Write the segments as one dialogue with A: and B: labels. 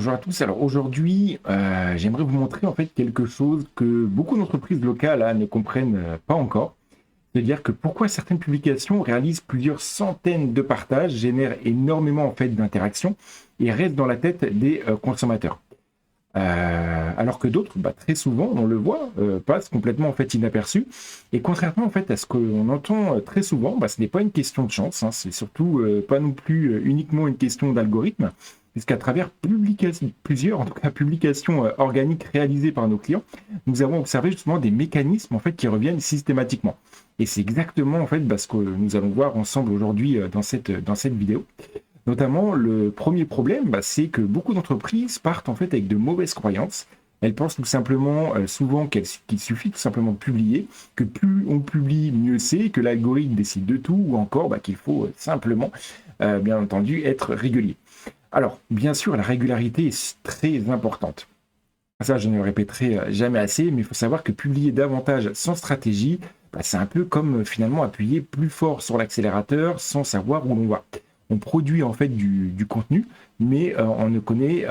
A: Bonjour à tous. Alors aujourd'hui, j'aimerais vous montrer en fait quelque chose que beaucoup d'entreprises locales ne comprennent pas encore. C'est-à-dire que pourquoi certaines publications réalisent plusieurs centaines de partages, génèrent énormément en fait d'interactions et restent dans la tête des consommateurs. Alors que d'autres, très souvent, on le voit, passent complètement en fait inaperçus. Et contrairement en fait à ce qu'on entend très souvent, ce n'est pas une question de chance, hein, c'est surtout pas non plus uniquement une question d'algorithme, puisqu'à travers plusieurs en tout cas, publications organiques réalisées par nos clients, nous avons observé justement des mécanismes en fait qui reviennent systématiquement. Et c'est exactement en fait ce que nous allons voir ensemble aujourd'hui dans cette vidéo. Notamment, le premier problème, c'est que beaucoup d'entreprises partent en fait avec de mauvaises croyances. Elles pensent tout simplement, souvent qu'il suffit tout simplement de publier, que plus on publie, mieux c'est, que l'algorithme décide de tout, ou encore qu'il faut simplement, bien entendu, être régulier. Alors, bien sûr, la régularité est très importante. Ça, je ne le répéterai jamais assez, mais il faut savoir que publier davantage sans stratégie, c'est un peu comme finalement appuyer plus fort sur l'accélérateur sans savoir où l'on va. On produit en fait du contenu, mais on ne connaît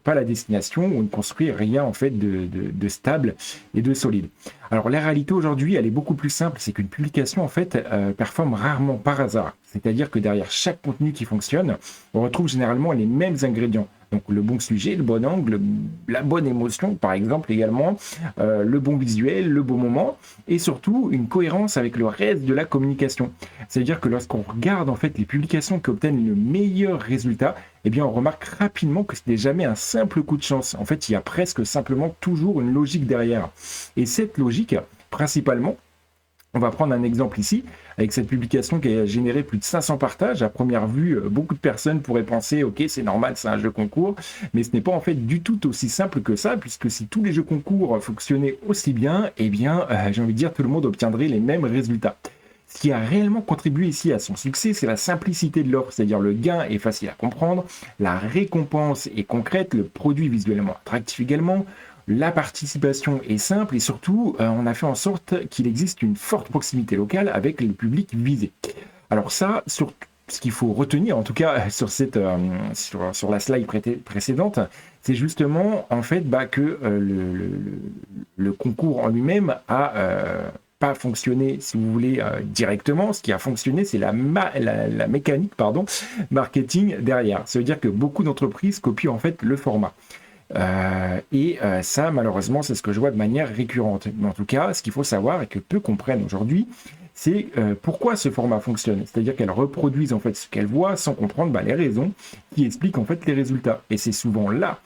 A: pas la destination, on ne construit rien en fait de stable et de solide. Alors la réalité aujourd'hui, elle est beaucoup plus simple, c'est qu'une publication en fait performe rarement par hasard. C'est-à-dire que derrière chaque contenu qui fonctionne, on retrouve généralement les mêmes ingrédients. Donc le bon sujet, le bon angle, la bonne émotion par exemple également, le bon visuel, le bon moment et surtout une cohérence avec le reste de la communication. C'est-à-dire que lorsqu'on regarde en fait les publications qui obtiennent le meilleur résultat, eh bien on remarque rapidement que ce n'est jamais un simple coup de chance. En fait, il y a presque simplement toujours une logique derrière. Et cette logique, principalement, on va prendre un exemple ici, avec cette publication qui a généré plus de 500 partages. À première vue, beaucoup de personnes pourraient penser « Ok, c'est normal, c'est un jeu concours », mais ce n'est pas en fait du tout aussi simple que ça, puisque si tous les jeux concours fonctionnaient aussi bien, eh bien, j'ai envie de dire, tout le monde obtiendrait les mêmes résultats. Ce qui a réellement contribué ici à son succès, c'est la simplicité de l'offre, c'est-à-dire le gain est facile à comprendre, la récompense est concrète, le produit visuellement attractif également, la participation est simple et surtout, on a fait en sorte qu'il existe une forte proximité locale avec le public visé. Alors ça, sur ce qu'il faut retenir, en tout cas sur la slide précédente, c'est justement en fait que le concours en lui-même a pas fonctionné, si vous voulez, directement. Ce qui a fonctionné, c'est la mécanique marketing derrière. Ça veut dire que beaucoup d'entreprises copient en fait le format. Ça, malheureusement, c'est ce que je vois de manière récurrente. Mais en tout cas, ce qu'il faut savoir et que peu comprennent aujourd'hui, c'est pourquoi ce format fonctionne. C'est-à-dire qu'elles reproduisent en fait ce qu'elles voient sans comprendre les raisons qui expliquent en fait les résultats. Et c'est souvent là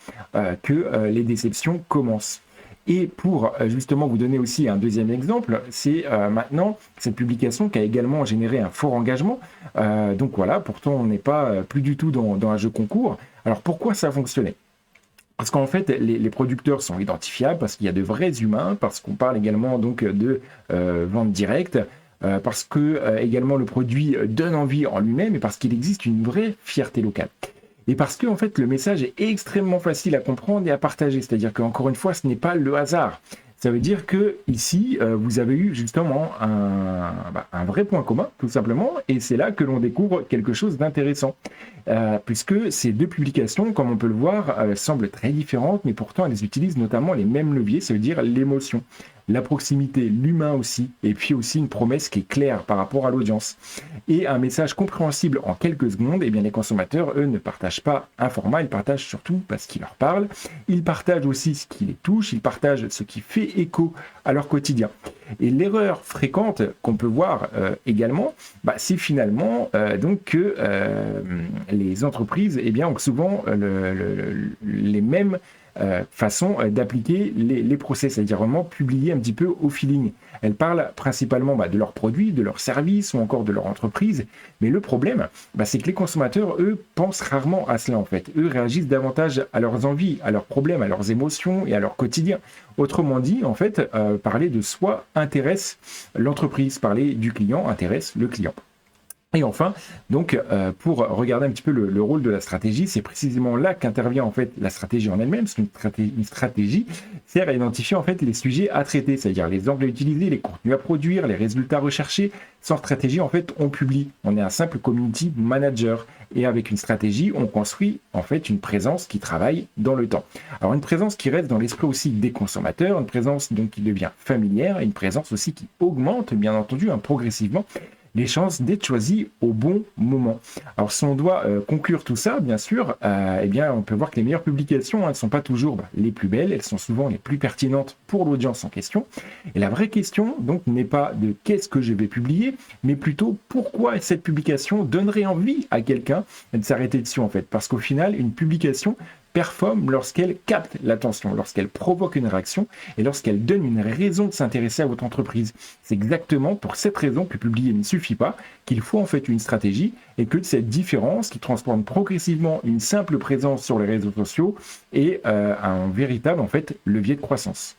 A: que les déceptions commencent. Et pour justement vous donner aussi un deuxième exemple, c'est maintenant cette publication qui a également généré un fort engagement. Donc voilà, pourtant on n'est pas plus du tout dans un jeu concours. Alors pourquoi ça a fonctionné ? Parce qu'en fait, les producteurs sont identifiables, parce qu'il y a de vrais humains, parce qu'on parle également donc de vente directe, parce que également le produit donne envie en lui-même et parce qu'il existe une vraie fierté locale. Et parce que en fait, le message est extrêmement facile à comprendre et à partager. C'est-à-dire qu'encore une fois, ce n'est pas le hasard. Ça veut dire que ici, vous avez eu justement un vrai point commun, tout simplement, et c'est là que l'on découvre quelque chose d'intéressant. Puisque ces deux publications, comme on peut le voir, semblent très différentes, mais pourtant elles utilisent notamment les mêmes leviers, ça veut dire l'émotion, la proximité, l'humain aussi, et puis aussi une promesse qui est claire par rapport à l'audience. Et un message compréhensible en quelques secondes, eh bien les consommateurs, eux, ne partagent pas un format, ils partagent surtout ce qui leur parle, ils partagent aussi ce qui les touche, ils partagent ce qui fait écho à leur quotidien. Et l'erreur fréquente qu'on peut voir également, c'est finalement donc que les entreprises ont souvent les mêmes façons d'appliquer les process, c'est-à-dire vraiment publier un petit peu au feeling. Elles parlent principalement de leurs produits, de leurs services ou encore de leur entreprise, mais le problème, c'est que les consommateurs, eux, pensent rarement à cela en fait. Eux réagissent davantage à leurs envies, à leurs problèmes, à leurs émotions et à leur quotidien. Autrement dit, en fait, parler de soi intéresse l'entreprise, parler du client intéresse le client. Et enfin, donc, pour regarder un petit peu le rôle de la stratégie, c'est précisément là qu'intervient en fait la stratégie en elle-même, parce une stratégie sert à identifier en fait les sujets à traiter, c'est-à-dire les angles à utiliser, les contenus à produire, les résultats recherchés. Sans stratégie, en fait, on publie. On est un simple community manager. Et avec une stratégie, on construit en fait une présence qui travaille dans le temps. Alors une présence qui reste dans l'esprit aussi des consommateurs, une présence donc qui devient familière, et une présence aussi qui augmente, bien entendu, progressivement les chances d'être choisi au bon moment. Alors si on doit conclure tout ça, bien sûr, eh bien on peut voir que les meilleures publications ne sont pas toujours les plus belles, elles sont souvent les plus pertinentes pour l'audience en question. Et la vraie question donc n'est pas de qu'est-ce que je vais publier, mais plutôt pourquoi cette publication donnerait envie à quelqu'un de s'arrêter dessus en fait. Parce qu'au final, une publication performe lorsqu'elle capte l'attention, lorsqu'elle provoque une réaction et lorsqu'elle donne une raison de s'intéresser à votre entreprise. C'est exactement pour cette raison que publier ne suffit pas, qu'il faut en fait une stratégie et que cette différence qui transforme progressivement une simple présence sur les réseaux sociaux est un véritable en fait levier de croissance.